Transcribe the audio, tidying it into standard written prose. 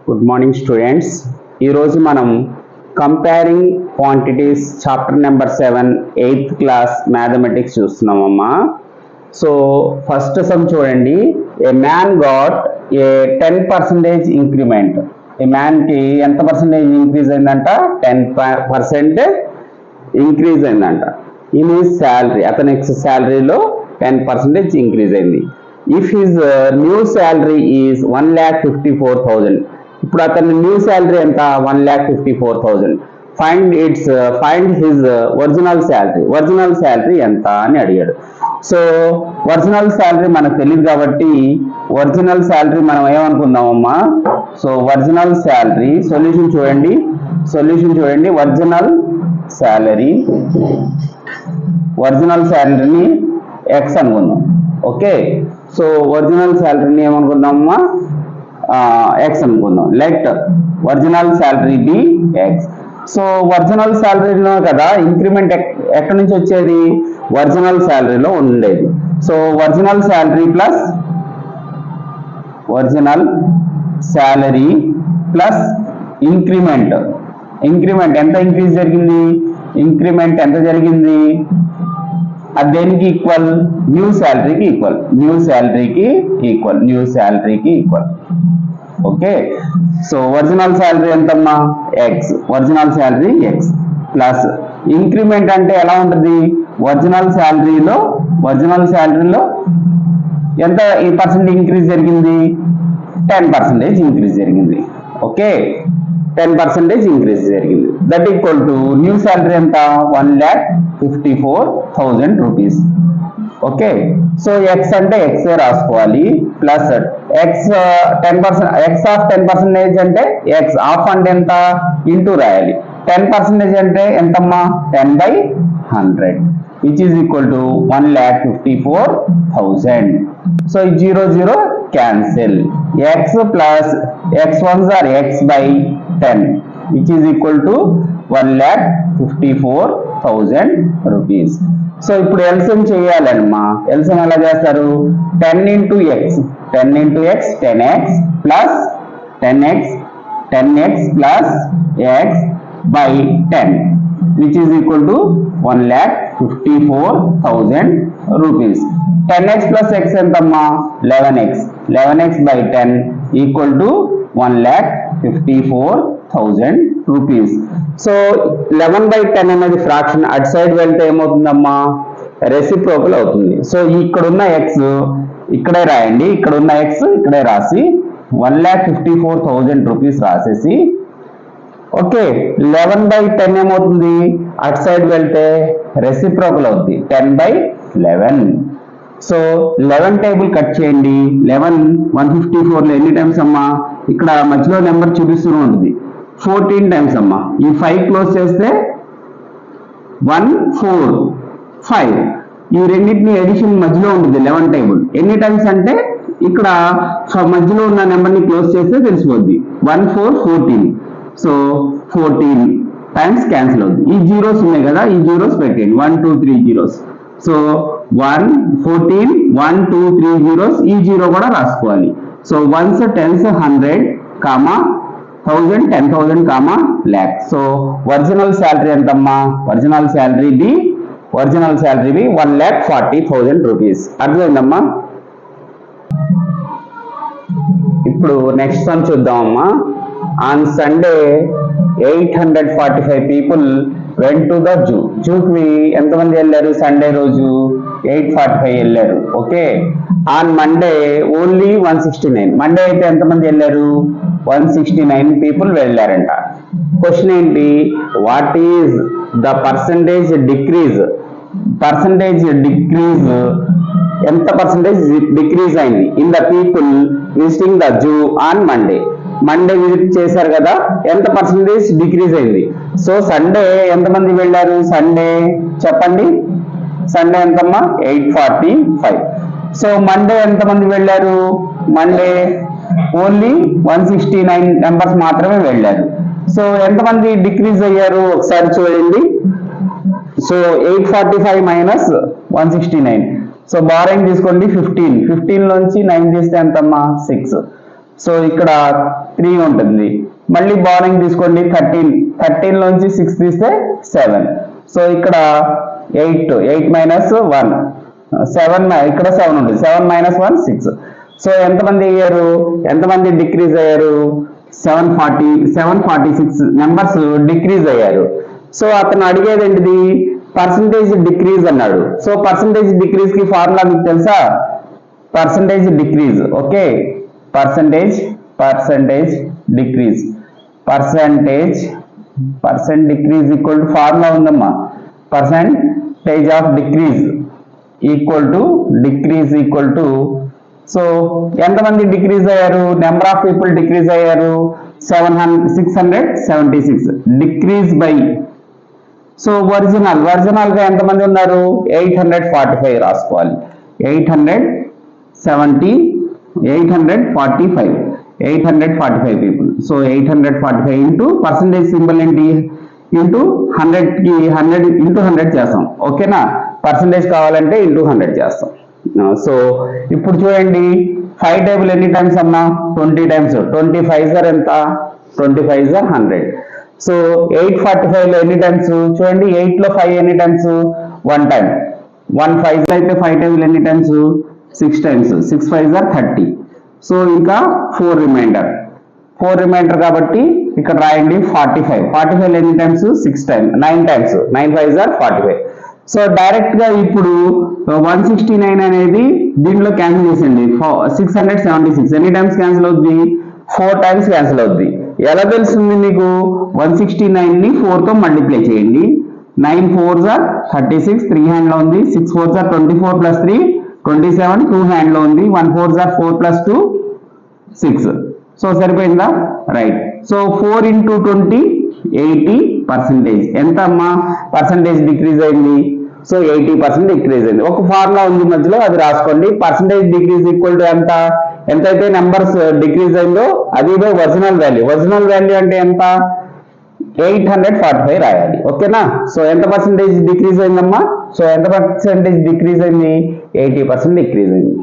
Good morning students. ఈరోజు మనం comparing quantities chapter number 7 8th class mathematics చూస్తున్నామమ్మా. So first sum చూడండి. A man got a 10% increment. A మ్యాన్కి ఎంత percentage increase అయిందంట? 10% ఇంక్రీజ్ అయిందంట. ఇన్ హిస్ శాలరీ, అతని శాలరీలో 10% ఇంక్రీజ్ అయింది. If his new salary is 1,54,000. ఇప్పుడు అతని న్యూ శాలరీ ఎంత? 1,54,000. Find his original salary. Original salary ఎంత అని అడిగాడు. సో ఒరిజినల్ శాలరీ మనకు తెలియదు కాబట్టి ఒరిజినల్ శాలరీ మనం ఏమనుకుందామమ్మా? సో ఒరిజినల్ శాలరీ సొల్యూషన్ చూడండి. ఒరిజినల్ శాలరీని ఎక్స్ అనుకుందాం. ఓకే, సో ఒరిజినల్ శాలరీని ఏమనుకుందామమ్మా? ఎక్స్ అనుకుందాం. Let original salary be x. So original శాలరీలో కదా ఇంక్రిమెంట్ ఎక్కడి నుంచి వచ్చేది? ఒరిజినల్ శాలరీలో ఉండేది. So original salary plus increment ఎంత ఇంక్రీజ్ జరిగింది? ఇంక్రిమెంట్ ఎంత జరిగింది? అది దేనికి ఈక్వల్? న్యూ శాలరీకి equal. Okay, so original salary ఎంతమ్మా? X. Original salary x plus increment అంటే ఎలా ఉంటుంది? ఒరిజినల్ శాలరీలో ఎంత ఈ పర్సెంట్ ఇంక్రీజ్ జరిగింది? 10% ఇంక్రీజ్ జరిగింది. ఓకే, 10% ఇంక్రీజ్ జరిగింది. That equal to new salary ఎంత? 1,54,000 రూపీస్. ఓకే, సో ఎక్స్ అంటే ఎక్స్ రాసుకోవాలి ప్లస్ ఎక్స్ 10%. ఎక్స్ ఆఫ్ 10% అంటే ఎక్స్ ఆఫ్ అంటే ఎంత? ఇంటూ రాయాలి. 10% అంటే ఎంతమ్మా? 10/100 which is equal to 1,54,000. So 0 0 cancel. X plus x ones or x by 10 which is equal to 1,54,000 rupees. So ఇప్పుడు LCM చేయాలమ్మా. ఎల్సిఎం ఎలా చేస్తారు? 10 into x 10x plus 10x plus x by 10 which is equal to 1,54,000 rupees. 10x plus x ఎంతమ్మా? 11x by 10 equal to 1,54,000 rupees. So 11/10 అనేది fraction. అటు side వెళ్తే ఏమవుతుందమ్మా? Reciprocal అవుతుంది. So ఇక్కడున్న ఎక్స్ ఇక్కడే రాయండి, ఇక్కడున్న ఎక్స్ ఇక్కడే రాసి 1,54,000 రూపీస్ రాసేసి ఓకే 11/10 ఏమవుతుంది? అటు సైడ్ వెళ్తే రెసిప్రోకల్ అవుతుంది 10/11. సో 11 టేబుల్ కట్ చేయండి. 11 154లో ఎన్ని టైమ్స్ అమ్మా? ఇక్కడ మధ్యలో నెంబర్ చూపిస్తూ ఉంటుంది 14 టైమ్స్ అమ్మా. ఈ 5 క్లోజ్ చేస్తే 1 4 5. ఈ రెండింటిని ఎడిషన్ మధ్యలో ఉంటుంది 11 టేబుల్. ఎన్ని టైమ్స్ అంటే ఇక్కడ మధ్యలో ఉన్న నెంబర్ని క్లోజ్ చేస్తే తెలిసిపోద్ది. 1 4 14. సో 14 టైమ్స్ క్యాన్సిల్ అవుతుంది. ఈ జీరోస్ ఉన్నాయి కదా, ఈ జీరోస్ పెట్టండి. 1 2 3 జీరోస్. So 1 14 1 2 3 zeros. ఈ జీరో కూడా రాసుకోవాలి. So ones tens 100 comma 1000 10,000 comma lakh. So original salary ఎంతమ్మా? Original salary be 1,40,000 rupees. అర్థమైందమ్మా? ఇప్పుడు నెక్స్ట్ సమ్ చూద్దామమ్మా. On Sunday 845 people went to the zoo. జూకి ఎంతమంది వెళ్ళారు? సండే రోజు 845 వెళ్ళారు. Okay, on Monday only 169. Monday అయితే ఎంతమంది వెళ్ళారు? 169 పీపుల్ వెళ్ళారంట. క్వశ్చన్ ఏంటి? What is the percentage decrease? ఎంత పర్సంటేజ్ డిక్రీజ్ అయింది in the people visiting the zoo on Monday. Monday visit చేశారు కదా, ఎంత పర్సంటేజ్ డిక్రీజ్ అయింది? సో సండే ఎంతమంది వెళ్ళారు? సండే చెప్పండి. సండే ఎంతమ్మా? 845. సో మండే ఎంతమంది వెళ్ళారు? మండే ఓన్లీ 169 మెంబర్స్ మాత్రమే వెళ్ళారు. సో ఎంతమంది డిక్రీజ్ అయ్యారు ఒకసారి చూడండి. So 845 minus 169. సో బారోయింగ్ తీసుకోండి 15 నుంచి 9 తీస్తే ఎంతమ్మా? 6. సో ఇక్కడ 3 ఉంటుంది. మళ్ళీ బారోయింగ్ తీసుకోండి 13 లోంచి 6 తీస్తే 7. సో ఇక్కడ 8 మైనస్ 1 7, ఇక్కడ 7 ఉంటుంది. 7 మైనస్ 1 6. సో ఎంతమంది డిక్రీజ్ అయ్యారు? 746 నెంబర్స్ డిక్రీజ్ అయ్యారు. సో అతను అడిగేది ఏంటిది? పర్సంటేజ్ డిక్రీజ్ అన్నాడు. సో పర్సంటేజ్ డిక్రీజ్ కి ఫార్ములా మీకు తెలుసా? Percentage decrease. Okay, percentage decrease equal to formula ఉందమ్మా. Percentage of decrease equal to so ఎంతమంది డిక్రీజ్ అయ్యారు? నెంబర్ ఆఫ్ పీపుల్ డిక్రీజ్ అయ్యారు 676. డిక్రీజ్ బై, సో ఒరిజినల్ గా ఎంతమంది ఉన్నారు? 845 రాసుకోవాలి. 845 people. So 845 into percentage symbol ఏంటి? ఇంటూ 100 చేస్తాం. ఓకేనా? పర్సంటేజ్ కావాలంటే ఇంటూ 100 చేస్తాం. సో ఇప్పుడు చూడండి 5 టేబుల్ ఎన్ని టైమ్స్ అన్నా? 20 టైమ్స్. 25 ఎంత? 25 100. సో 845 లో ఎన్ని టైమ్స్? చూడండి 8 లో 5 ఎన్ని టైమ్స్? 1 టైం. 1 5 అయితే 5 టేబుల్ ఎన్ని టైమ్స్? 6 టైమ్స్. 6 5 30. సో ఇంకా 4 రిమైండర్ కాబట్టి ఇక్కడ రాయండి 45 ఎన్ని times? 6 times. 9 times. 9 5 45. So direct గా ఇప్పుడు 169 అనేది దీంట్లో క్యాన్సిల్ చేసింది. 676 ఎన్ని టైమ్స్ క్యాన్సిల్ అవుద్ది? 4 టైమ్స్ క్యాన్సిల్ అవుద్ది. ఎలా తెలుస్తుంది మీకు? 169 ని 4 తో మల్టిప్లై చేయండి. 9 4 36, 3 హ్యాండ్ లో ఉంది. 6 4 24 ప్లస్ 3 27, 2 హ్యాండ్ లో ఉంది. 1 4 4 ప్లస్ 2 6. సో సరిపోయిందా? రైట్. So 4 into 20 80%. ఎంత అమ్మా పర్సంటేజ్ డిక్రీజ్ అయింది? సో 80% డిక్రీజ్ అయింది. ఒక ఫార్ములా ఉంది మధ్యలో, అది రాసుకోండి. పర్సంటేజ్ డిక్రీజ్ ఈక్వల్ టు ఎంతైతే నెంబర్స్ డిక్రీజ్ అయిందో అది ఒరిజినల్ వాల్యూ అంటే ఎంత? 845 రాయాలి. ఓకేనా? సో ఎంత పర్సంటేజ్ డిక్రీజ్ అయిందమ్మా? సో ఎంత పర్సంటేజ్ డిక్రీజ్ అయింది? 80% డిక్రీజ్ అయింది.